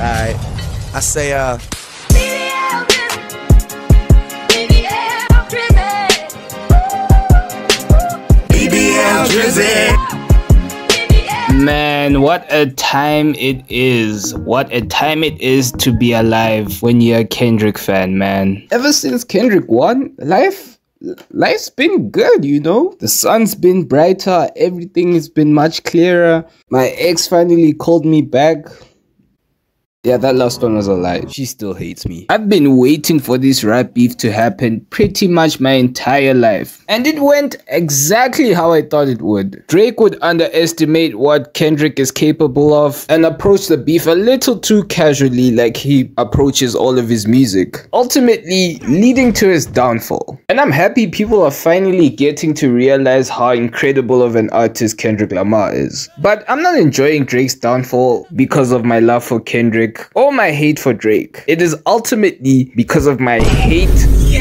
Alright. I say, BBL Drizzy. Man, what a time it is. What a time it is to be alive when you're a Kendrick fan, man. Ever since Kendrick won, life's been good, you know? The sun's been brighter, everything has been much clearer. My ex finally called me back. Yeah, that last one was a lie. She still hates me. I've been waiting for this rap beef to happen pretty much my entire life. And it went exactly how I thought it would. Drake would underestimate what Kendrick is capable of and approach the beef a little too casually like he approaches all of his music, ultimately leading to his downfall. And I'm happy people are finally getting to realize how incredible of an artist Kendrick Lamar is. But I'm not enjoying Drake's downfall because of my love for Kendrick or my hate for Drake. It is ultimately because of my hate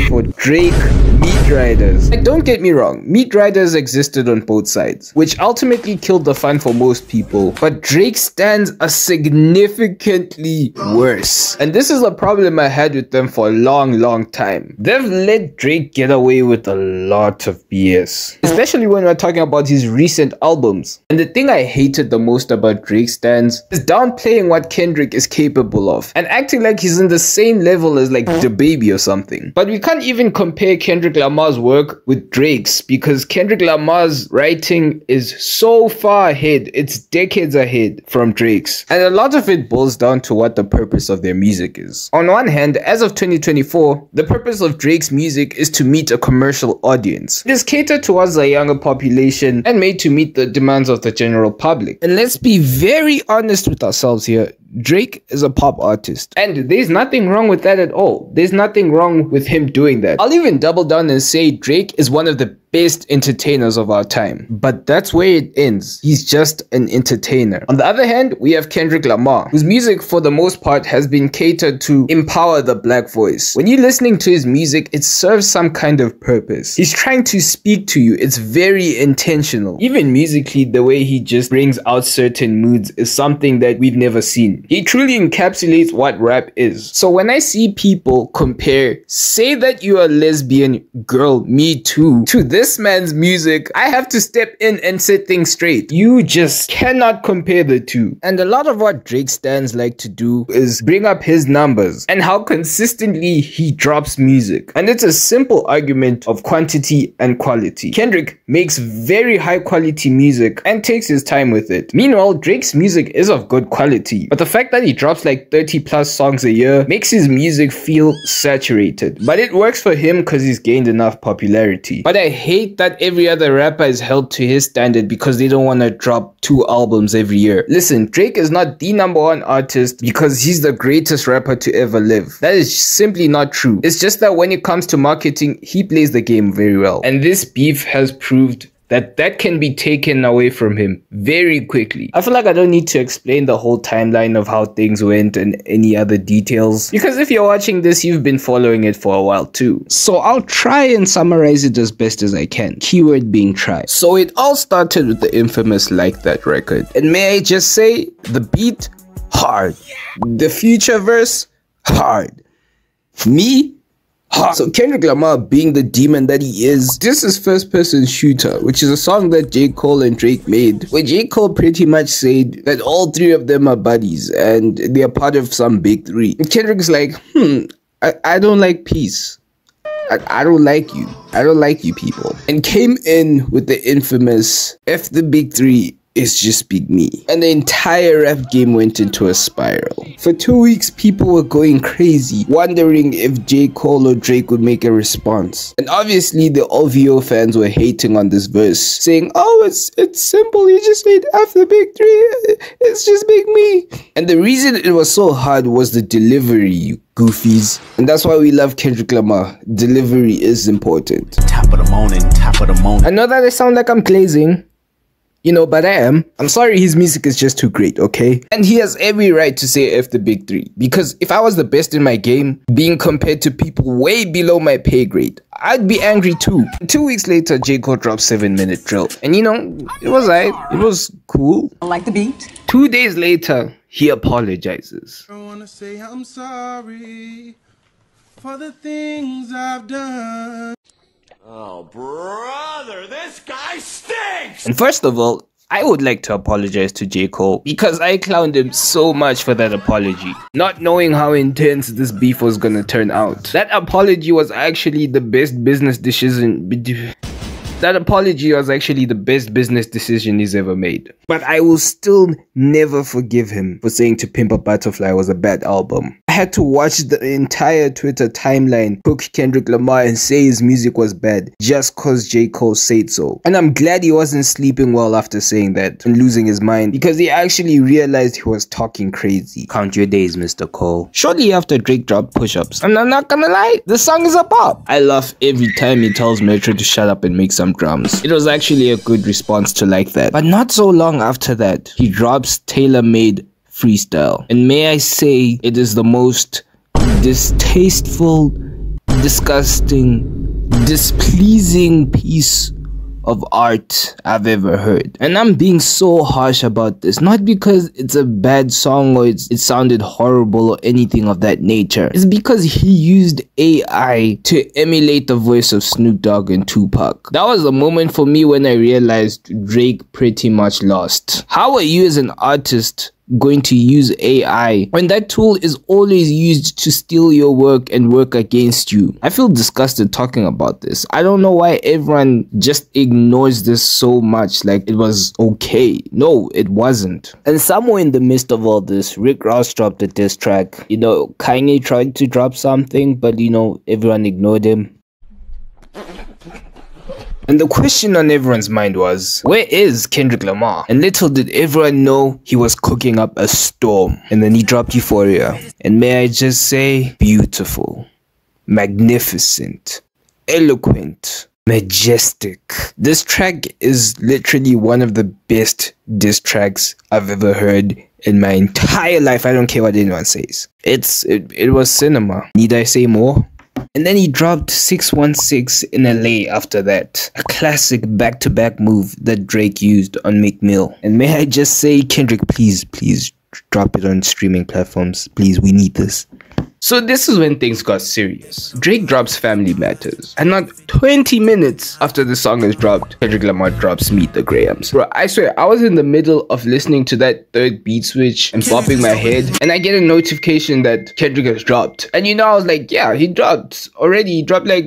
for Drake Meat Riders. Like, don't get me wrong, Meat Riders existed on both sides, which ultimately killed the fun for most people, but Drake stands are significantly worse. And this is a problem I had with them for a long time. They've let Drake get away with a lot of BS, especially when we're talking about his recent albums. And the thing I hated the most about Drake stands is downplaying what Kendrick is capable of and acting like he's in the same level as like DaBaby or something. But we can't even compare Kendrick Lamar's work with Drake's because Kendrick Lamar's writing is so far ahead, it's decades ahead from Drake's. And a lot of it boils down to what the purpose of their music is. On one hand, as of 2024, the purpose of Drake's music is to meet a commercial audience. It is catered towards a younger population and made to meet the demands of the general public. And let's be very honest with ourselves here. Drake is a pop artist, and there's nothing wrong with that at all. There's nothing wrong with him doing that. I'll even double down and say Drake is one of the best entertainers of our time, but that's where it ends. He's just an entertainer. On the other hand, we have Kendrick Lamar, whose music for the most part has been catered to empower the black voice. When you're listening to his music, it serves some kind of purpose. He's trying to speak to you. It's very intentional. Even musically, the way he just brings out certain moods is something that we've never seen. He truly encapsulates what rap is. So when I see people compare, say that you're a lesbian girl, me too, to this man's music, I have to step in and set things straight. You just cannot compare the two. And a lot of what Drake stands like to do is bring up his numbers and how consistently he drops music. And it's a simple argument of quantity and quality. Kendrick makes very high quality music and takes his time with it. Meanwhile, Drake's music is of good quality, but the fact that he drops like 30 plus songs a year makes his music feel saturated. But it works for him because he's gained enough popularity. But I hate that every other rapper is held to his standard because they don't want to drop 2 albums every year. Listen, Drake is not the #1 artist because he's the greatest rapper to ever live. That is simply not true. It's just that when it comes to marketing, he plays the game very well. And this beef has proved that can be taken away from him very quickly. I feel like I don't need to explain the whole timeline of how things went and any other details, because if you're watching this, you've been following it for a while too. So I'll try and summarize it as best as I can. Keyword being try. So it all started with the infamous Like That record. And may I just say, the beat, hard. The Future verse, hard. Me, so Kendrick Lamar, being the demon that he is, this is First Person Shooter, which is a song that J. Cole and Drake made, where J. Cole pretty much said that all 3 of them are buddies and they are part of some big 3. And Kendrick's like, I don't like peace. I don't like you. I don't like you people. And came in with the infamous F the big 3. It's just big me. And the entire rap game went into a spiral. For 2 weeks, people were going crazy, wondering if J. Cole or Drake would make a response. And obviously, the OVO fans were hating on this verse, saying, oh, it's simple, you just need F the big 3, it's just big me. And the reason it was so hard was the delivery, you goofies. And that's why we love Kendrick Lamar. Delivery is important. Top of the morning, top of the morning. I know that I sound like I'm glazing, you know, but I am. I'm sorry, his music is just too great, okay? And he has every right to say F the big 3. Because if I was the best in my game, being compared to people way below my pay grade, I'd be angry too. 2 weeks later, J. Cole dropped 7-Minute Drill. And you know, it was alright. It was cool. I like the beat. 2 days later, he apologizes. I wanna say I'm sorry for the things I've done. Oh, brother, this guy stinks! And first of all, I would like to apologize to J. Cole because I clowned him so much for that apology, not knowing how intense this beef was gonna turn out. That apology was actually the best business decision. That apology was actually the best business decision he's ever made. But I will still never forgive him for saying To Pimp a Butterfly was a bad album. I had to watch the entire Twitter timeline hook Kendrick Lamar and say his music was bad just cause J. Cole said so. And I'm glad he wasn't sleeping well after saying that and losing his mind because he actually realized he was talking crazy. Count your days, Mr. Cole. Shortly after Drake dropped Push Ups, and I'm not gonna lie, the song is a pop. I laugh every time he tells Metro to shut up and make some drums. It was actually a good response to like that. But not so long after that, he drops Tailor Made Freestyle. And may I say, it is the most distasteful, disgusting, displeasing piece of art I've ever heard. And I'm being so harsh about this, not because it's a bad song or it sounded horrible or anything of that nature. It's because he used AI to emulate the voice of Snoop Dogg and Tupac. That was the moment for me when I realized Drake pretty much lost. How are you as an artist going to use AI when that tool is always used to steal your work and work against you? I feel disgusted talking about this. I don't know why everyone just ignores this so much like it was okay. No, it wasn't. And somewhere in the midst of all this, Rick Ross dropped a diss track. You know, Kanye tried to drop something, but you know, everyone ignored him. And the question on everyone's mind was, where is Kendrick Lamar? And little did everyone know he was cooking up a storm. And then he dropped Euphoria. And may I just say, beautiful, magnificent, eloquent, majestic. This track is literally one of the best diss tracks I've ever heard in my entire life. I don't care what anyone says. It was cinema. Need I say more? And then he dropped 616 in LA after that. A classic back-to-back move that Drake used on Meek Mill. And may I just say, Kendrick, please drop it on streaming platforms. Please, we need this. So this is when things got serious. Drake drops Family Matters, and not 20 minutes after the song is dropped, Kendrick Lamar drops Meet the Grahams. Bro, I swear, I was in the middle of listening to that third beat switch and bopping my head, and I get a notification that Kendrick has dropped. And you know, I was like, yeah, he dropped already. He dropped like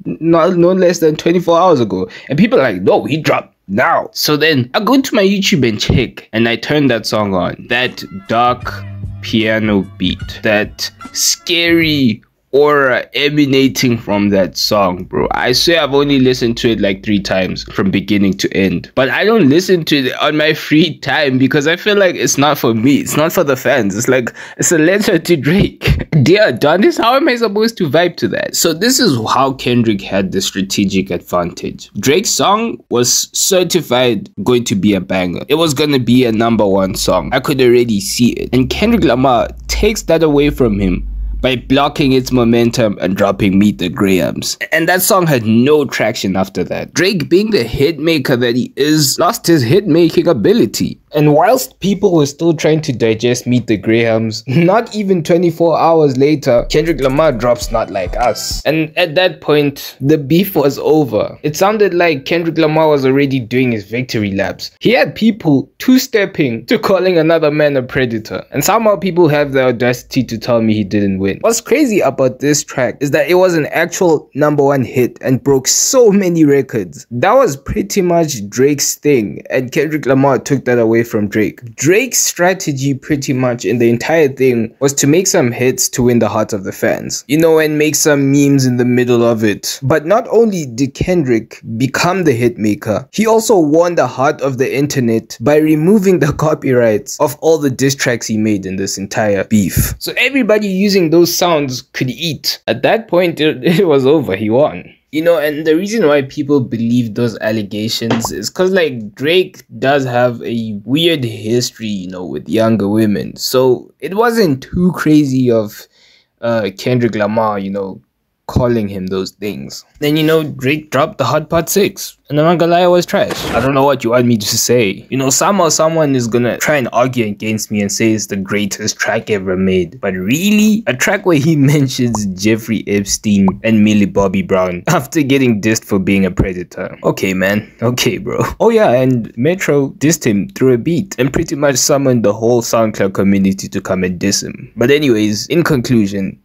no less than 24 hours ago. And people are like, no, he dropped now. So then I go to my YouTube and check, and I turn that song on. That dark piano beat, that scary aura emanating from that song, bro. I swear I've only listened to it like 3 times from beginning to end. But I don't listen to it on my free time because I feel like it's not for me. It's not for the fans. It's like, it's a letter to Drake. Dear Adonis, how am I supposed to vibe to that? So this is how Kendrick had the strategic advantage. Drake's song was certified going to be a banger. It was gonna be a #1 song. I could already see it. And Kendrick Lamar takes that away from him by blocking its momentum and dropping Meet the Grahams. And that song had no traction after that. Drake, being the hitmaker that he is, lost his hit-making ability. And whilst people were still trying to digest Meet the Grahams, not even 24 hours later, Kendrick Lamar drops Not Like Us. And at that point, the beef was over. It sounded like Kendrick Lamar was already doing his victory laps. He had people two-stepping to calling another man a predator. And somehow people have the audacity to tell me he didn't win. What's crazy about this track is that it was an actual #1 hit and broke so many records. That was pretty much Drake's thing, and Kendrick Lamar took that away from Drake. Drake's strategy pretty much in the entire thing was to make some hits to win the hearts of the fans, you know, and make some memes in the middle of it. But not only did Kendrick become the hit maker, he also won the heart of the internet by removing the copyrights of all the diss tracks he made in this entire beef. So everybody using those sounds could eat. At that point, it was over. He won. You know, and the reason why people believe those allegations is because, like, Drake does have a weird history, you know, with younger women. So it wasn't too crazy of Kendrick Lamar, you know, calling him those things. Then, you know, Drake dropped the Hot Pot 6. And I'm not gonna lie, it was trash. I don't know what you want me to say. You know, somehow someone is gonna try and argue against me and say it's the greatest track ever made. But really? A track where he mentions Jeffrey Epstein and Millie Bobby Brown after getting dissed for being a predator. Okay, man. Okay, bro. Oh yeah, and Metro dissed him through a beat and pretty much summoned the whole SoundCloud community to come and diss him. But anyways, in conclusion,